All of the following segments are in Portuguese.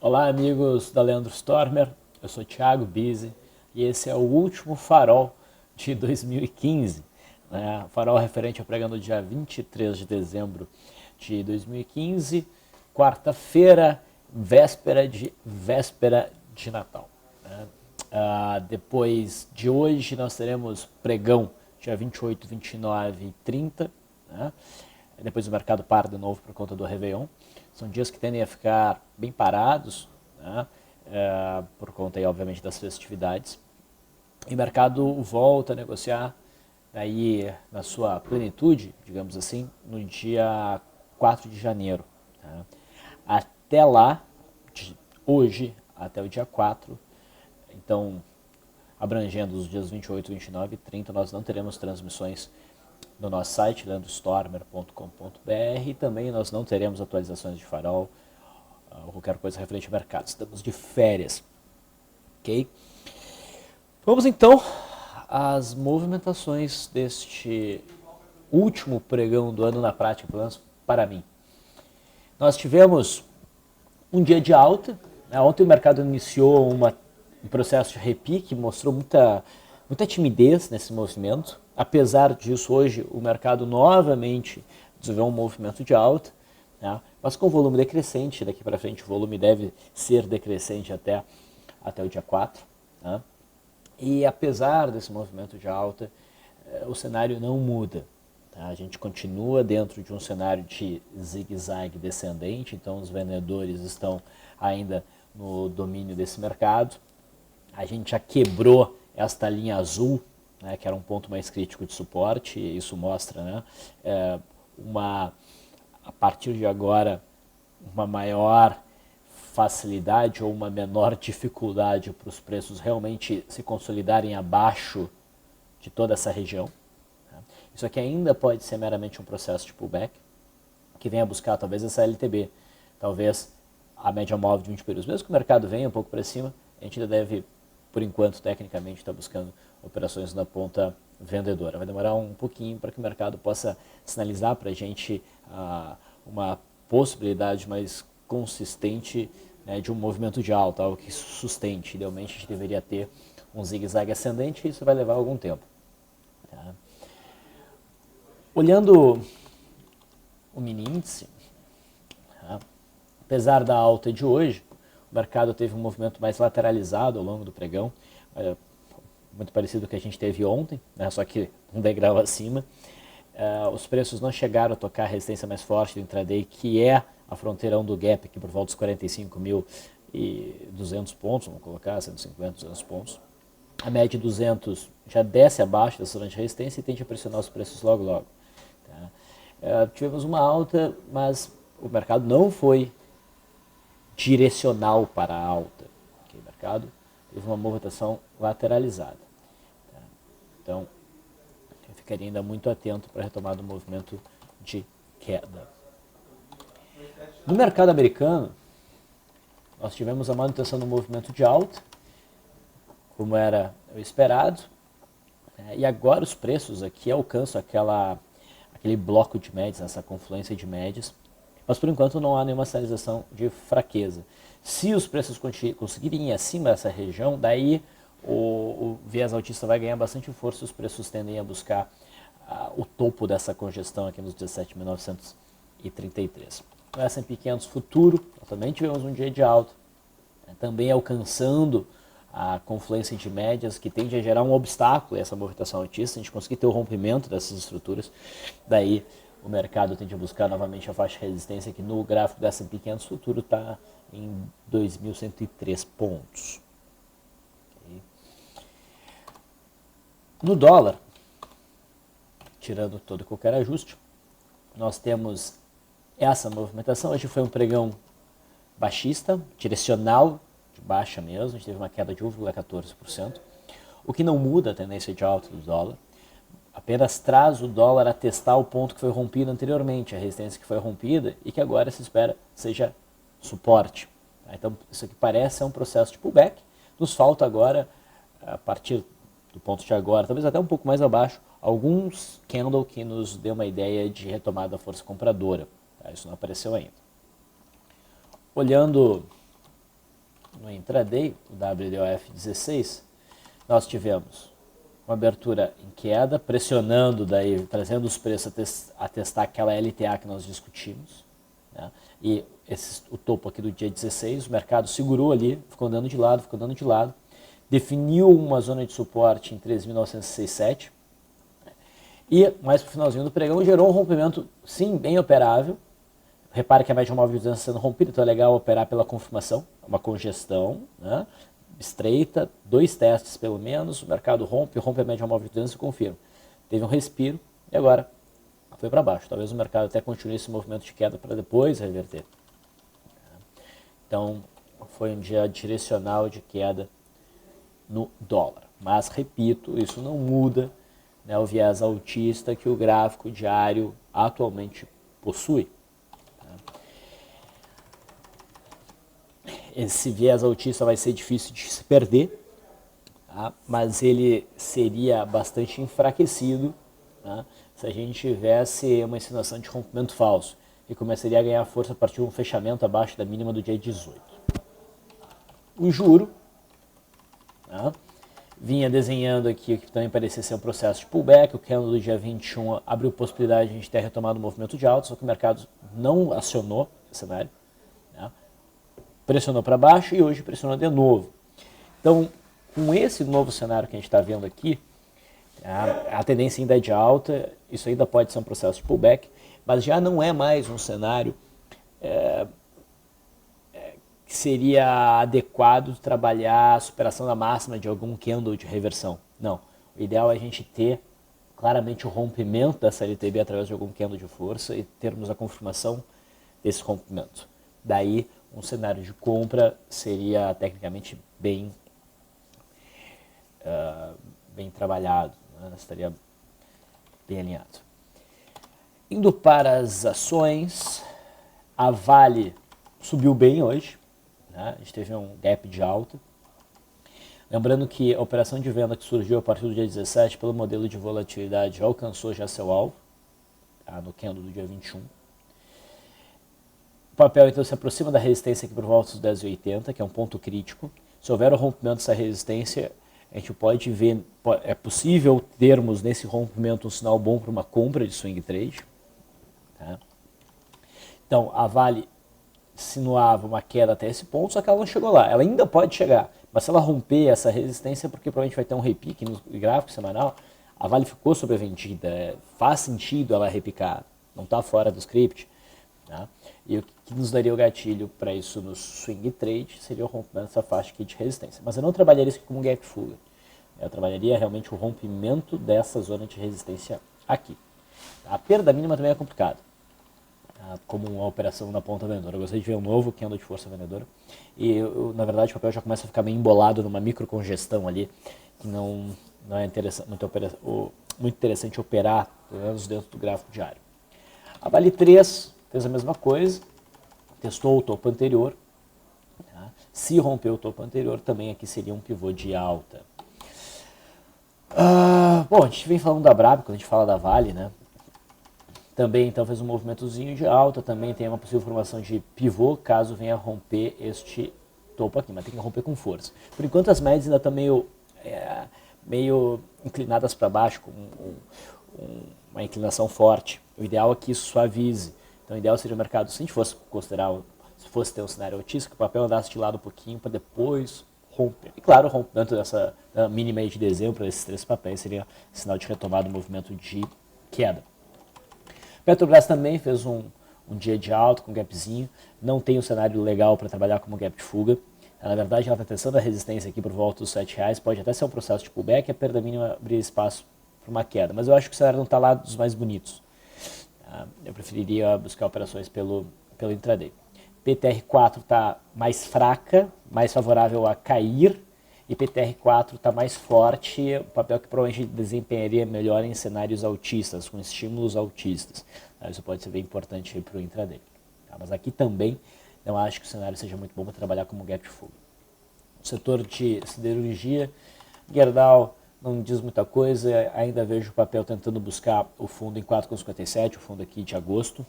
Olá, amigos da Leandro Stormer, eu sou Thiago Bizzi e esse é o último farol de 2015. Né? Farol referente ao pregão do dia 23 de dezembro de 2015, quarta-feira, véspera de Natal. Né? Depois de hoje nós teremos pregão dia 28, 29 e 30. Né? Depois o mercado para de novo por conta do Réveillon. São dias que tendem a ficar bem parados, né? Por conta, aí, obviamente, das festividades. E o mercado volta a negociar aí na sua plenitude, digamos assim, no dia 4 de janeiro. Tá? Até lá, de hoje até o dia 4, então abrangendo os dias 28, 29 e 30, nós não teremos transmissões no nosso site, leandrostormer.com.br, e também nós não teremos atualizações de farol ou qualquer coisa referente ao mercado. Estamos de férias. Ok? Vamos então às movimentações deste último pregão do ano na prática, pelo menos para mim. Nós tivemos um dia de alta. Né? Ontem o mercado iniciou um processo de repique, mostrou muita timidez nesse movimento. Apesar disso, hoje o mercado novamente desenvolveu um movimento de alta, né? Mas com volume decrescente. Daqui para frente o volume deve ser decrescente até o dia 4. Né? E apesar desse movimento de alta, o cenário não muda. Tá? A gente continua dentro de um cenário de zigue-zague descendente, então os vendedores estão ainda no domínio desse mercado. A gente já quebrou esta linha azul, né, que era um ponto mais crítico de suporte, e isso mostra, né, a partir de agora, uma maior facilidade ou uma menor dificuldade para os preços realmente se consolidarem abaixo de toda essa região. Isso aqui ainda pode ser meramente um processo de pullback, que venha buscar talvez essa LTB, talvez a média móvel de 20 períodos. Mesmo que o mercado venha um pouco para cima, a gente ainda deve, por enquanto, tecnicamente, estar buscando operações na ponta vendedora. Vai demorar um pouquinho para que o mercado possa sinalizar para a gente uma possibilidade mais consistente, né, de um movimento de alta, algo que sustente. Idealmente, a gente deveria ter um zigue-zague ascendente e isso vai levar algum tempo. Tá? Olhando o mini índice, tá? Apesar da alta de hoje, o mercado teve um movimento mais lateralizado ao longo do pregão, muito parecido com o que a gente teve ontem, né? Só que um degrau acima. Os preços não chegaram a tocar a resistência mais forte do intraday, que é a fronteirão do gap, aqui por volta dos 45.200 pontos, vamos colocar 150, 200 pontos. A média de 200 já desce abaixo dessa zona de resistência e tende a pressionar os preços logo, logo. Tá? Tivemos uma alta, mas o mercado não foi direcional para a alta. Okay? O mercado teve uma movimentação lateralizada. Tá? Então, eu ficaria ainda muito atento para a retomada do movimento de queda. No mercado americano, nós tivemos a manutenção do movimento de alta, como era o esperado, e agora os preços aqui alcançam aquele bloco de médias, essa confluência de médias, mas por enquanto não há nenhuma sinalização de fraqueza. Se os preços conseguirem ir acima dessa região, daí o viés altista vai ganhar bastante força e os preços tendem a buscar o topo dessa congestão aqui nos 17.933. O S&P 500 futuro, nós também tivemos um dia de alta, também alcançando a confluência de médias, que tende a gerar um obstáculo a essa movimentação altista. A gente conseguir ter o rompimento dessas estruturas, daí o mercado tende a buscar novamente a faixa de resistência, que no gráfico do S&P 500 futuro está em 2.103 pontos. Okay. No dólar, tirando todo e qualquer ajuste, nós temos essa movimentação. Hoje foi um pregão baixista, direcional, de baixa mesmo, a gente teve uma queda de 1,14%, o que não muda a tendência de alta do dólar, apenas traz o dólar a testar o ponto que foi rompido anteriormente, a resistência que foi rompida e que agora se espera seja suporte. Então isso aqui parece um processo de pullback, nos falta agora, a partir do ponto de agora, talvez até um pouco mais abaixo, alguns candle que nos dê uma ideia de retomada da força compradora. Isso não apareceu ainda. Olhando no intraday, o WDOF 16, nós tivemos uma abertura em queda, pressionando daí, trazendo os preços a testar aquela LTA que nós discutimos, né? E o topo aqui do dia 16, o mercado segurou ali, ficou andando de lado, definiu uma zona de suporte em 3.967 e mais para o finalzinho do pregão gerou um rompimento, sim, bem operável. Repare que a média móvel de 200 sendo rompida, então é legal operar pela confirmação, uma congestão, né, estreita, 2 testes pelo menos, o mercado rompe a média móvel de 200 e confirma. Teve um respiro e agora foi para baixo. Talvez o mercado até continue esse movimento de queda para depois reverter. Então foi um dia direcional de queda no dólar. Mas, repito, isso não muda, né, o viés altista que o gráfico diário atualmente possui. Esse viés altista vai ser difícil de se perder, tá? Mas ele seria bastante enfraquecido, tá, se a gente tivesse uma insinuação de rompimento falso e começaria a ganhar força a partir de um fechamento abaixo da mínima do dia 18. O juro, tá, vinha desenhando aqui o que também parecia ser um processo de pullback. O candle do dia 21 abriu possibilidade de a gente ter retomado o movimento de alta, só que o mercado não acionou esse cenário, né? Pressionou para baixo e hoje pressionou de novo. Então, com esse novo cenário que a gente está vendo aqui, a tendência ainda é de alta, isso ainda pode ser um processo de pullback, mas já não é mais um cenário que seria adequado trabalhar a superação da máxima de algum candle de reversão. Não, o ideal é a gente ter claramente o rompimento dessa LTB através de algum candle de força e termos a confirmação desse rompimento. Daí, um cenário de compra seria tecnicamente bem trabalhado, né? Estaria bem alinhado. Indo para as ações, a Vale subiu bem hoje, né? A gente teve um gap de alta. Lembrando que a operação de venda que surgiu a partir do dia 17 pelo modelo de volatilidade já alcançou já seu alvo, tá? No candle do dia 21. O papel então se aproxima da resistência aqui por volta dos 10,80, que é um ponto crítico. Se houver o rompimento dessa resistência, a gente pode ver, é possível termos nesse rompimento um sinal bom para uma compra de swing trade, tá? Então a Vale sinuava uma queda até esse ponto, só que ela não chegou lá. Ela ainda pode chegar, mas se ela romper essa resistência, porque provavelmente vai ter um repique no gráfico semanal, a Vale ficou sobrevendida, faz sentido ela repicar, não está fora do script, tá? E o que nos daria o gatilho para isso no swing trade seria o rompimento dessa faixa aqui de resistência. Mas eu não trabalharia isso como gap fuga. Eu trabalharia realmente o rompimento dessa zona de resistência aqui. A perda mínima também é complicado, tá? Como uma operação na ponta vendedora. Eu gostaria de ver um novo candle de força vendedora. E, na verdade, o papel já começa a ficar meio embolado numa microcongestão ali, que não é interessante, muito interessante operar, pelo menos dentro do gráfico diário. A Vale 3 fez a mesma coisa, testou o topo anterior, tá? Se rompeu o topo anterior, também aqui seria um pivô de alta. Bom, a gente vem falando da Brab, quando a gente fala da Vale, né? Também então fez um movimentozinho de alta, também tem uma possível formação de pivô, caso venha romper este topo aqui, mas tem que romper com força. Por enquanto as médias ainda estão meio inclinadas para baixo, com uma inclinação forte. O ideal é que isso suavize. Então o ideal seria o mercado, se a gente fosse considerar, se fosse ter um cenário altista, que o papel andasse de lado um pouquinho para depois romper. E claro, o rompimento dessa mínima aí de dezembro, para esses 3 papéis, seria sinal de retomada do movimento de queda. Petrobras também fez um dia de alta com gapzinho, não tem um cenário legal para trabalhar como gap de fuga. Na verdade, ela está testando a resistência aqui por volta dos R$7, pode até ser um processo de pullback e a perda mínima abrir espaço para uma queda. Mas eu acho que o cenário não está lá dos mais bonitos. Eu preferiria buscar operações pelo intraday. PTR4 está mais fraca, mais favorável a cair, e PTR4 está mais forte, o papel que provavelmente desempenharia melhor em cenários altistas, com estímulos altistas. Isso pode ser bem importante para o intraday. Mas aqui também não acho que o cenário seja muito bom para trabalhar como gap full. O setor de siderurgia, Gerdau não diz muita coisa, ainda vejo o papel tentando buscar o fundo em 4,57, o fundo aqui de agosto.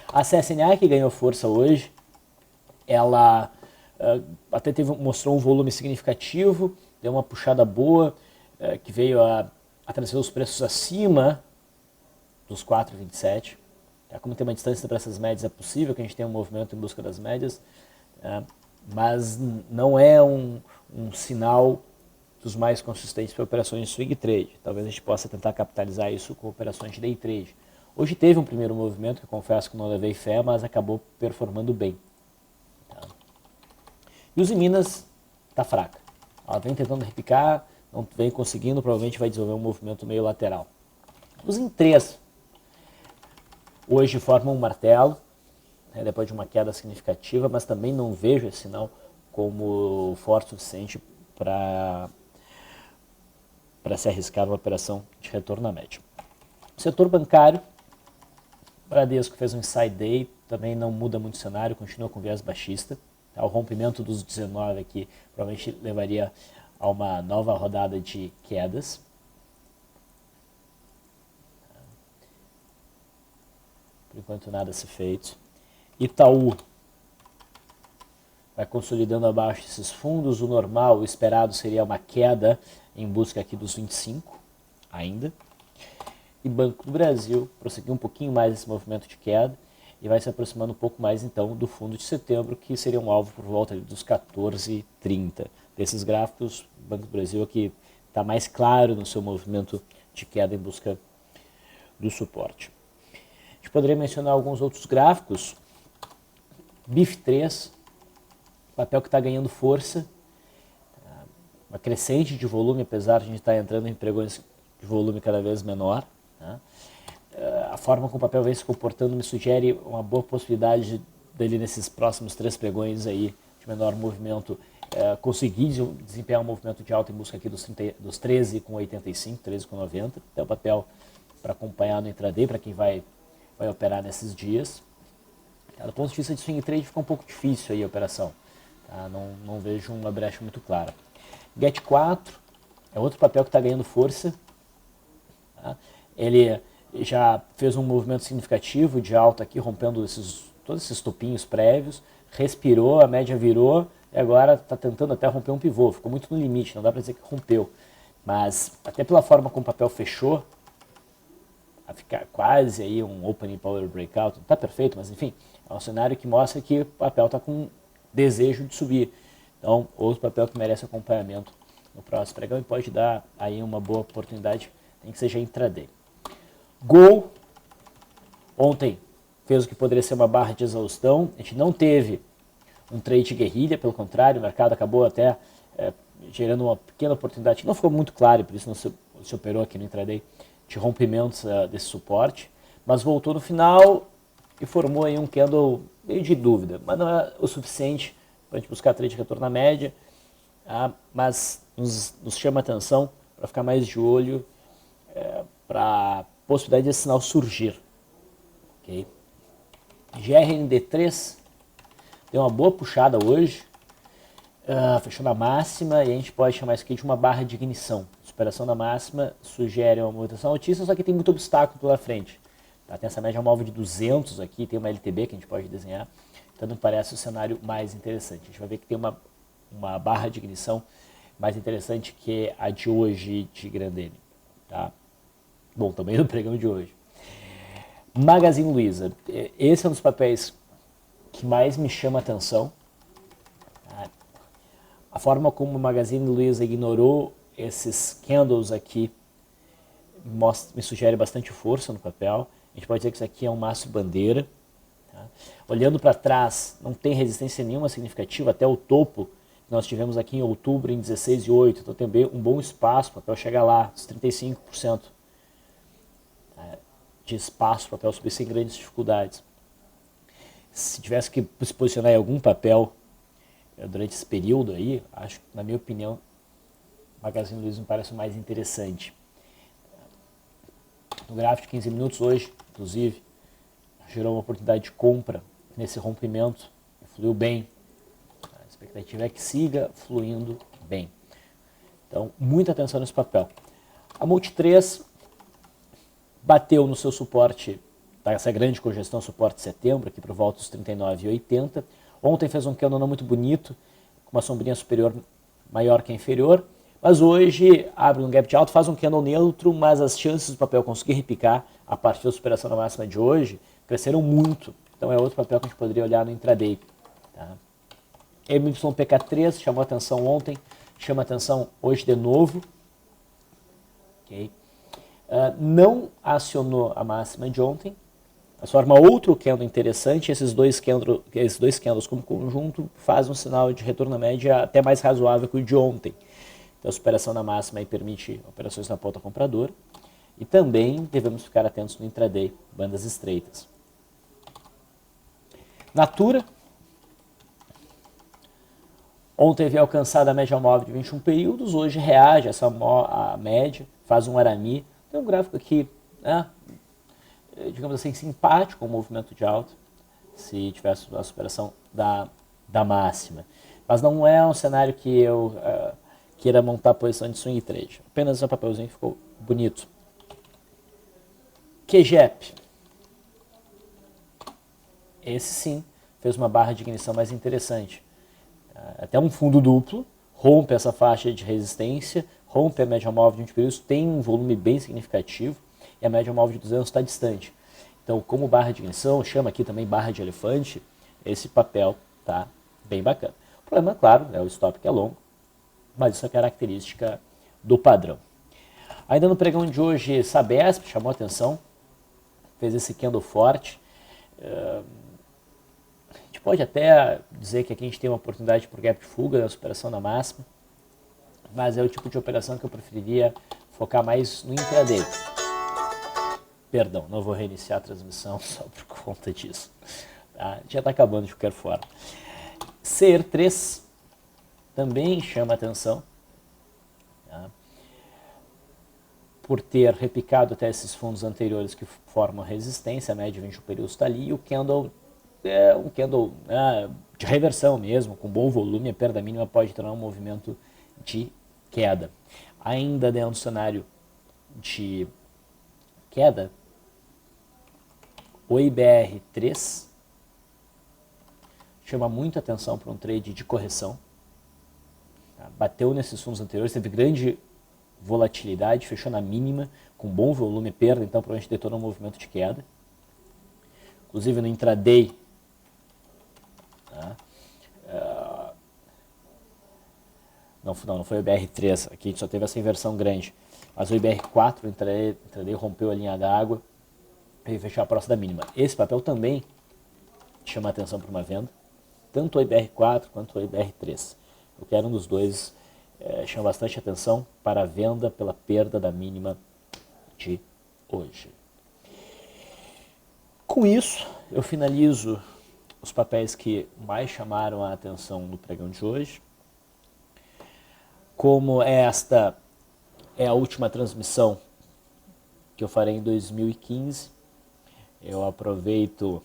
A CSNA, que ganhou força hoje, ela até mostrou um volume significativo, deu uma puxada boa, que veio a trazer os preços acima dos 4,27. Como tem uma distância para essas médias, é possível que a gente tenha um movimento em busca das médias, mas não é um sinal dos mais consistentes para operações de swing trade. Talvez a gente possa tentar capitalizar isso com operações de day trade. Hoje teve um primeiro movimento, que eu confesso que não levei fé, mas acabou performando bem. E os em Minas está fraca. Ela vem tentando repicar, não vem conseguindo, provavelmente vai desenvolver um movimento meio lateral. Os em 3 hoje formam um martelo, depois de uma queda significativa, mas também não vejo esse sinal como forte o suficiente para se arriscar uma operação de retorno à média. O setor bancário, Bradesco fez um inside day, também não muda muito o cenário, continua com viés baixista. O rompimento dos 19 aqui provavelmente levaria a uma nova rodada de quedas. Por enquanto nada a ser feito. Itaú vai consolidando abaixo desses fundos. O normal, o esperado seria uma queda em busca aqui dos 25 ainda. E Banco do Brasil prosseguiu um pouquinho mais esse movimento de queda e vai se aproximando um pouco mais então do fundo de setembro, que seria um alvo por volta dos 14,30. Desses gráficos, o Banco do Brasil aqui está mais claro no seu movimento de queda em busca do suporte. A gente poderia mencionar alguns outros gráficos. BIF3, papel que está ganhando força, uma crescente de volume, apesar de a gente estar entrando em pregões de volume cada vez menor. A forma como o papel vem se comportando me sugere uma boa possibilidade dele nesses próximos 3 pregões aí de menor movimento conseguir desempenhar um movimento de alta em busca aqui dos 13,85, 13,90. É o papel para acompanhar no intraday, para quem vai operar nesses dias. Do ponto de vista de swing trade fica um pouco difícil aí a operação. Não vejo uma brecha muito clara. GET4 é outro papel que está ganhando força. Ele já fez um movimento significativo de alta aqui, rompendo todos esses topinhos prévios, respirou, a média virou e agora está tentando até romper um pivô. Ficou muito no limite, não dá para dizer que rompeu. Mas até pela forma como o papel fechou, a ficar quase aí um opening power breakout, não está perfeito, mas enfim, é um cenário que mostra que o papel está com desejo de subir. Então, outro papel que merece acompanhamento no próximo pregão e pode dar aí uma boa oportunidade, tem que seja intraday. Gol, ontem fez o que poderia ser uma barra de exaustão, a gente não teve um trade guerrilha, pelo contrário, o mercado acabou até gerando uma pequena oportunidade, que não ficou muito claro, por isso não se operou aqui no intraday, de rompimentos desse suporte, mas voltou no final e formou aí um candle meio de dúvida, mas não é o suficiente para a gente buscar trade de retorno na média, mas nos chama a atenção para ficar mais de olho para a possibilidade desse sinal surgir. Okay? GRND3 deu uma boa puxada hoje, fechou na máxima e a gente pode chamar isso aqui de uma barra de ignição. Superação da máxima sugere uma movimentação altista, só que tem muito obstáculo pela frente. Tem essa média móvel de 200 aqui, tem uma LTB que a gente pode desenhar, então não parece o cenário mais interessante. A gente vai ver que tem uma barra de ignição mais interessante que a de hoje de Grandene. Tá? Bom, também no pregão de hoje. Magazine Luiza, esse é um dos papéis que mais me chama a atenção. A forma como o Magazine Luiza ignorou esses candles aqui me sugere bastante força no papel. A gente pode dizer que isso aqui é um maço bandeira. Tá? Olhando para trás, não tem resistência nenhuma significativa até o topo que nós tivemos aqui em outubro em 16,8. Então tem um bom espaço para o papel chegar lá, os 35% de espaço para o papel subir sem grandes dificuldades. Se tivesse que se posicionar em algum papel durante esse período aí, acho que, na minha opinião, o Magazine Luiza me parece o mais interessante. No gráfico de 15 minutos hoje, inclusive, gerou uma oportunidade de compra nesse rompimento, fluiu bem. A expectativa é que siga fluindo bem. Então, muita atenção nesse papel. A Multi3 bateu no seu suporte, essa grande congestão, suporte de setembro, aqui por volta dos 39,80. Ontem fez um candle não muito bonito, com uma sombrinha superior maior que a inferior, mas hoje abre um gap de alta, faz um candle neutro, mas as chances do papel conseguir repicar a partir da superação da máxima de hoje cresceram muito. Então é outro papel que a gente poderia olhar no intraday. Tá? MYPK3 chamou atenção ontem, chama atenção hoje de novo. Okay. Não acionou a máxima de ontem, mas forma outro candle interessante. Esses dois candles como conjunto fazem um sinal de retorno à média até mais razoável que o de ontem. Então a superação da máxima aí permite operações na ponta compradora. E também devemos ficar atentos no intraday, bandas estreitas. Natura. Ontem havia alcançado a média móvel de 21 períodos, hoje reage a média, faz um arame. Tem um gráfico aqui, né, digamos assim, simpático com o movimento de alta, se tivesse a superação da máxima. Mas não é um cenário que eu queira montar posição de swing trade. Apenas um papelzinho que ficou bonito. QGEP. Esse sim fez uma barra de ignição mais interessante. Até um fundo duplo, rompe essa faixa de resistência, rompe a média móvel de 20 períodos, tem um volume bem significativo e a média móvel de 200 está distante. Então, como barra de ignição, chama aqui também barra de elefante, esse papel está bem bacana. O problema, claro, é o stop que é longo, mas isso é característica do padrão. Ainda no pregão de hoje, Sabesp chamou atenção, fez esse candle forte. A gente pode até dizer que aqui a gente tem uma oportunidade por gap de fuga na superação da máxima, mas é o tipo de operação que eu preferiria focar mais no intraday. Perdão, não vou reiniciar a transmissão só por conta disso. Tá? Já está acabando de qualquer forma. CER3 também chama atenção, tá? Por ter repicado até esses fundos anteriores que formam resistência, a média 21 períodos está ali, e o candle é um candle de reversão mesmo, com bom volume, a perda mínima pode tornar um movimento de queda. Ainda dentro do cenário de queda, o IBR3 chama muita atenção para um trade de correção. Tá? Bateu nesses fundos anteriores, teve grande volatilidade, fechou na mínima, com bom volume, perda, então provavelmente detonou um movimento de queda. Inclusive no intraday, tá? Não foi o IBR3, aqui a gente só teve essa inversão grande, mas o IBR4, o intraday rompeu a linha d'água e fechou a próxima da mínima. Esse papel também chama atenção para uma venda, tanto o IBR4 quanto o IBR3. Qualquer um dos dois chama bastante atenção para a venda pela perda da mínima de hoje. Com isso, eu finalizo os papéis que mais chamaram a atenção no pregão de hoje. Como esta é a última transmissão que eu farei em 2015, eu aproveito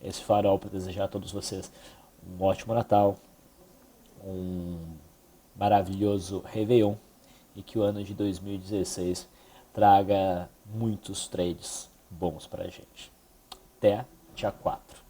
esse farol para desejar a todos vocês um ótimo Natal, um maravilhoso Réveillon e que o ano de 2016 traga muitos trades bons para a gente. Até dia 4.